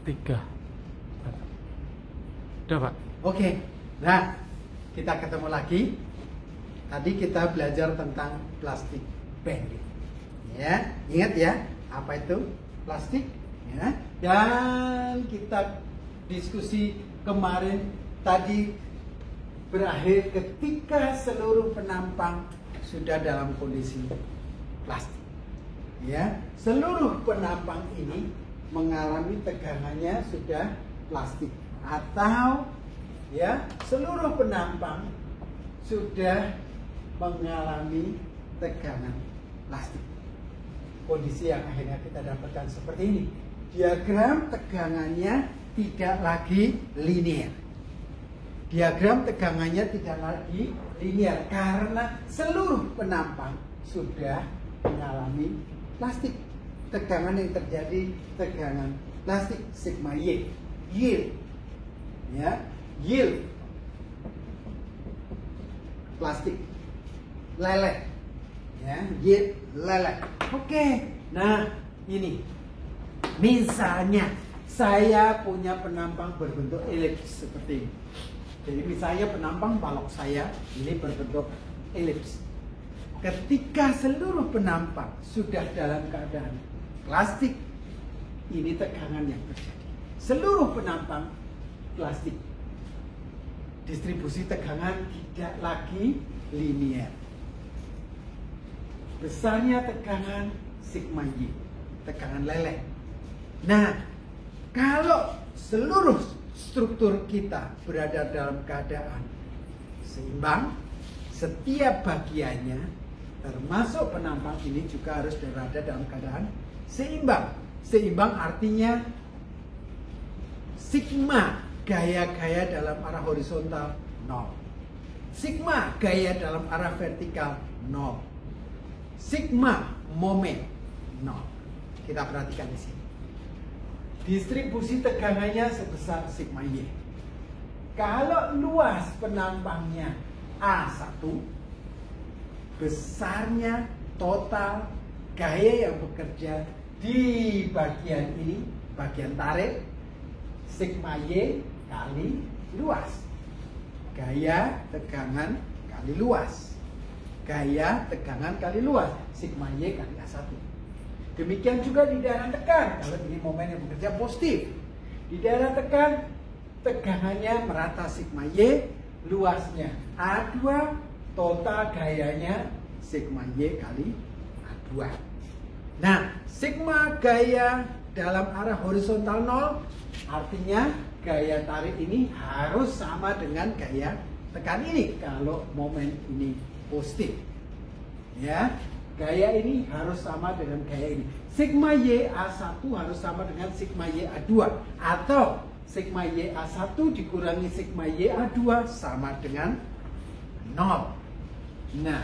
3. Udah Pak. Oke, nah kita ketemu lagi. Tadi kita belajar tentang plastik bag. Ya, ingat ya, apa itu plastik? Ya, dan kita diskusi kemarin tadi berakhir ketika seluruh penampang sudah dalam kondisi plastik. Ya, seluruh penampang ini mengalami tegangannya sudah plastik, atau ya seluruh penampang sudah mengalami tegangan plastik. Kondisi yang akhirnya kita dapatkan seperti ini. Diagram tegangannya tidak lagi linear. Diagram tegangannya tidak lagi linear karena seluruh penampang sudah mengalami plastik. Tegangan yang terjadi tegangan plastik sigma Y. Yield. Ya, yield plastik leleh. Ya, yield leleh. Oke. Nah, ini misalnya saya punya penampang berbentuk elips seperti ini. Jadi misalnya penampang balok saya ini berbentuk elips. Ketika seluruh penampang sudah dalam keadaan plastik, ini tegangan yang terjadi. Seluruh penampang plastik. Distribusi tegangan tidak lagi linear. Besarnya tegangan sigma Y, tegangan leleh. Nah, kalau seluruh struktur kita berada dalam keadaan seimbang, setiap bagiannya termasuk penampang ini juga harus berada dalam keadaan seimbang. Seimbang artinya sigma gaya-gaya dalam arah horizontal 0. Sigma gaya dalam arah vertikal 0. Sigma momen 0. Kita perhatikan di sini. Distribusi tegangannya sebesar sigma Y. Kalau luas penampangnya A1, besarnya total gaya yang bekerja di bagian ini, bagian tarik, sigma Y kali luas. Gaya tegangan kali luas. Gaya tegangan kali luas, sigma Y kali A1. Demikian juga di daerah tekan. Kalau ini momen yang bekerja positif, di daerah tekan tegangannya merata sigma Y, luasnya A2, total gayanya sigma Y kali A2. Nah, sigma gaya dalam arah horizontal 0 artinya gaya tarik ini harus sama dengan gaya tekan ini kalau momen ini positif. Ya, gaya ini harus sama dengan gaya ini. Sigma Y A1 harus sama dengan sigma Y A2, atau sigma Y A1 dikurangi sigma Y A2 sama dengan 0. Nah,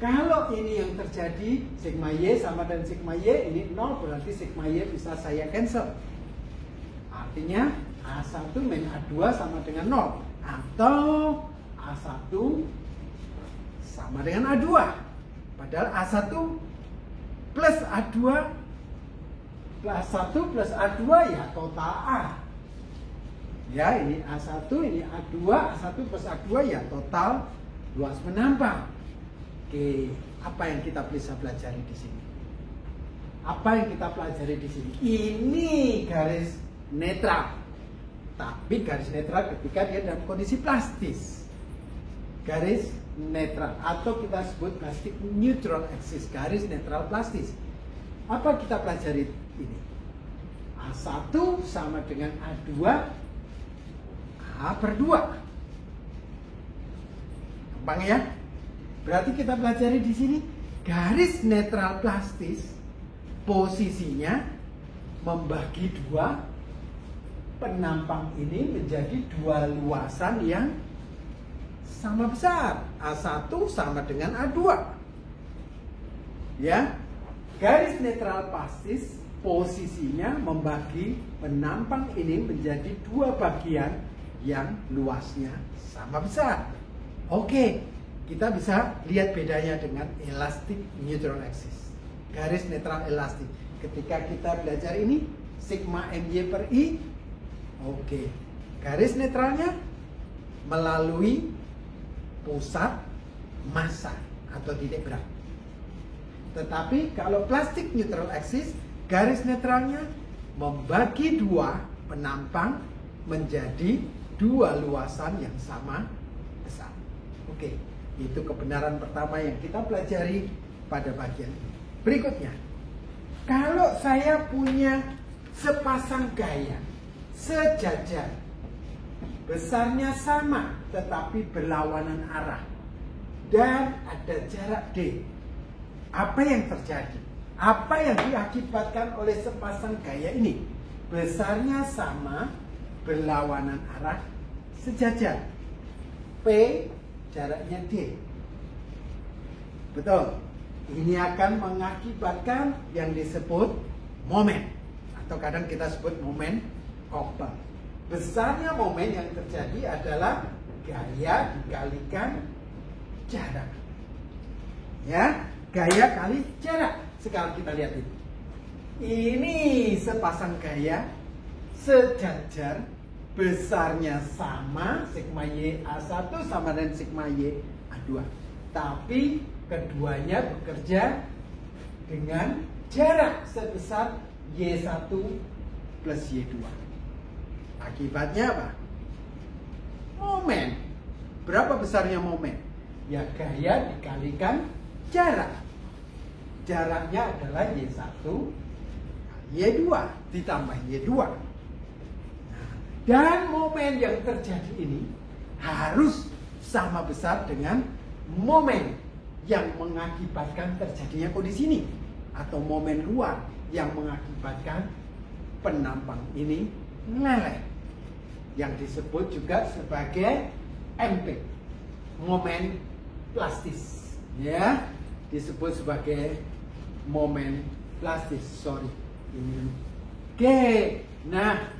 kalau ini yang terjadi, sigma Y sama dengan sigma Y, ini 0, berarti sigma Y bisa saya cancel. Artinya A1 min A2 sama dengan 0, atau A1 sama dengan A2. Padahal A1 plus A2 plus A1 plus A2 ya total A. Ya, ini A1, ini A2, A1 plus A2 ya total luas penampang. Oke, apa yang kita bisa pelajari di sini? Apa yang kita pelajari di sini? Ini garis netral. Tapi garis netral ketika dia dalam kondisi plastis. Garis netral, atau kita sebut plastik neutral axis, garis netral plastis. Apa kita pelajari ini? A1 sama dengan A2 A/2. Gampang ya? Berarti kita pelajari di sini garis netral plastis posisinya membagi dua penampang ini menjadi dua luasan yang sama besar. A1 sama dengan A2. Ya. Garis netral plastis posisinya membagi penampang ini menjadi dua bagian yang luasnya sama besar. Oke, kita bisa lihat bedanya dengan elastic neutral axis. Garis netral elastik. Ketika kita belajar ini, sigma MY per I. Oke. Garis netralnya melalui pusat massa atau titik berat. Tetapi kalau plastik neutral axis, garis netralnya membagi dua penampang menjadi dua luasan yang sama besar. Oke, itu kebenaran pertama yang kita pelajari pada bagian ini. Berikutnya, kalau saya punya sepasang gaya sejajar, besarnya sama tetapi berlawanan arah, dan ada jarak D, apa yang terjadi? Apa yang diakibatkan oleh sepasang gaya ini? Besarnya sama, berlawanan arah, sejajar. P, jaraknya D. Betul. Ini akan mengakibatkan yang disebut momen, atau kadang kita sebut momen Coulomb. Besarnya momen yang terjadi adalah gaya dikalikan jarak. Ya, gaya kali jarak. Sekarang kita lihat ini. Ini sepasang gaya sejajar, besarnya sama, sigma Y A1 sama dengan sigma Y A2. Tapi keduanya bekerja dengan jarak sebesar Y1 plus Y2. Akibatnya apa? Momen. Berapa besarnya momen? Ya, gaya dikalikan jarak. Jaraknya adalah Y1 Y2 ditambah Y2. Nah, dan momen yang terjadi ini harus sama besar dengan momen yang mengakibatkan terjadinya kondisi ini, atau momen luar yang mengakibatkan penampang ini meleleh, yang disebut juga sebagai MP, momen plastis, ya, disebut sebagai momen plastis. Sorry, ini G. Nah,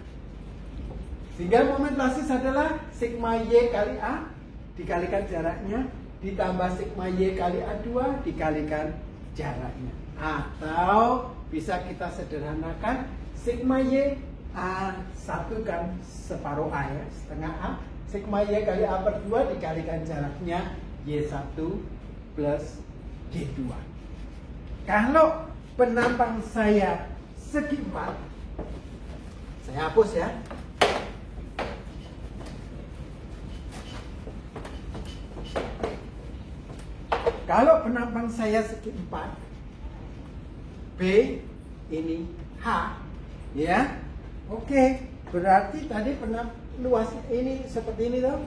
sehingga momen plastis adalah sigma Y kali A dikalikan jaraknya ditambah sigma Y kali A2 dikalikan jaraknya. Atau bisa kita sederhanakan, sigma Y A1 kan separuh A, ya, setengah A. Sigma Y kali A per 2 dikalikan jaraknya Y1 plus Y2. Kalau penampang saya segi 4, saya hapus ya. Kalau penampang saya segi 4, B ini H, ya. Oke, berarti tadi luas ini seperti ini toh.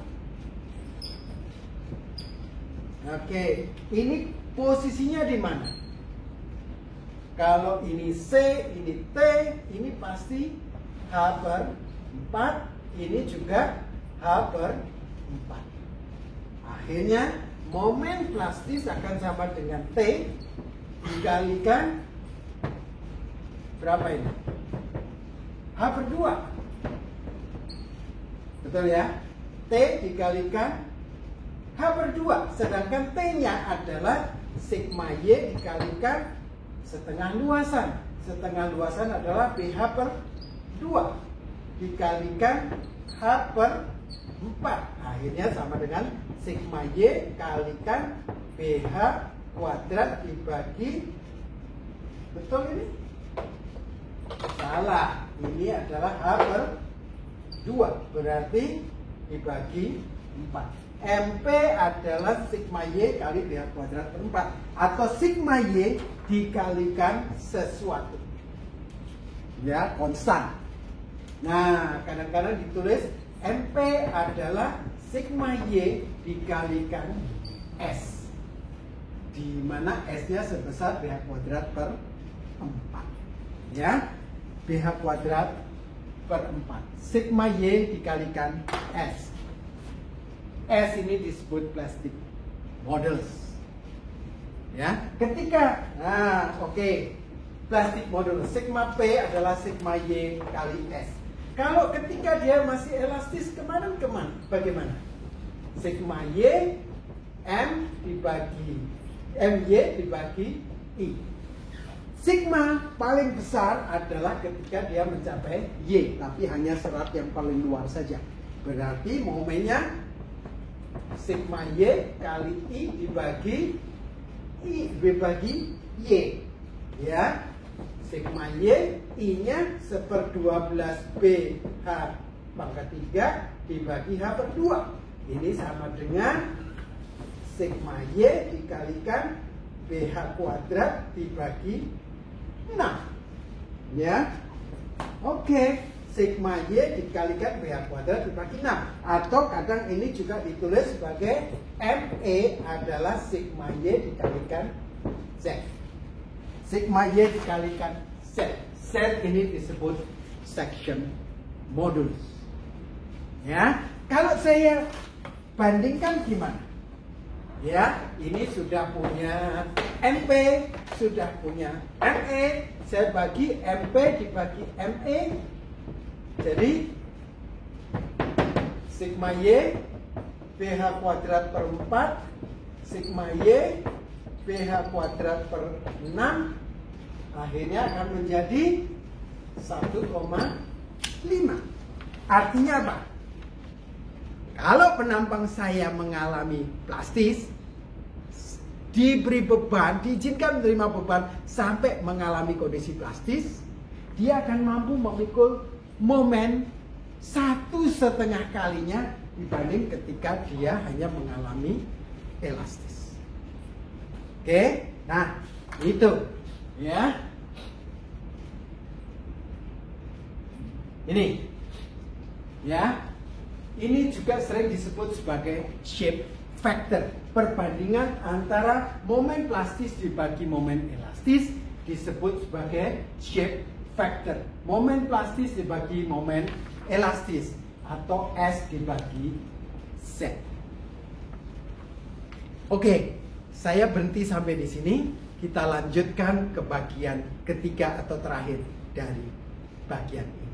Oke, ini posisinya di mana? Kalau ini C, ini T, ini pasti H per 4, ini juga H per 4. Akhirnya momen plastis akan sama dengan T dikalikan berapa ini? H per 2. Betul ya? T dikalikan H per 2. Sedangkan T-nya adalah sigma Y dikalikan setengah luasan. Setengah luasan adalah BH per 2 dikalikan H per 4. Akhirnya sama dengan sigma Y kalikan BH kuadrat dibagi, betul ini? Salah, ini adalah H per 2, berarti dibagi 4. MP adalah sigma Y kali BH kuadrat per 4, atau sigma Y dikalikan sesuatu, ya, konstan. Nah, kadang-kadang ditulis MP adalah sigma Y dikalikan S, di mana S-nya sebesar BH kuadrat per 4, ya, BH kuadrat per 4. Sigma Y dikalikan S. S ini disebut plastic modulus, ya. Ketika, oke, plastic modulus, sigma P adalah sigma Y kali S. Kalau ketika dia masih elastis kemana-kemana, bagaimana? Sigma Y M dibagi MY dibagi I. Sigma paling besar adalah ketika dia mencapai Y, tapi hanya serat yang paling luar saja. Berarti momennya sigma Y kali I dibagi Y. Ya, sigma Y, I-nya 1/12 BH pangkat 3 dibagi H per 2. Ini sama dengan sigma Y dikalikan BH kuadrat dibagi 6. Ya. Oke, sigma Y dikalikan BH kuadrat dibagi 6. Atau kadang ini juga ditulis sebagai ME adalah sigma Y dikalikan Z. Sigma Y dikalikan Z. Z ini disebut section modulus. Ya, kalau saya bandingkan gimana? Ya, ini sudah punya MP, sudah punya ME, saya bagi MP dibagi ME. Jadi sigma Y BH kuadrat per 4, sigma Y BH kuadrat per 6, akhirnya akan menjadi 1,5. Artinya apa? Kalau penampang saya mengalami plastis, diberi beban, diizinkan menerima beban sampai mengalami kondisi plastis, dia akan mampu memikul momen 1,5 kalinya dibanding ketika dia hanya mengalami elastis. Oke, nah itu ya. Ini ya. Ini juga sering disebut sebagai shape factor. Perbandingan antara momen plastis dibagi momen elastis disebut sebagai shape factor. Momen plastis dibagi momen elastis atau S dibagi Z. Oke, saya berhenti sampai di sini. Kita lanjutkan ke bagian ketiga atau terakhir dari bagian ini.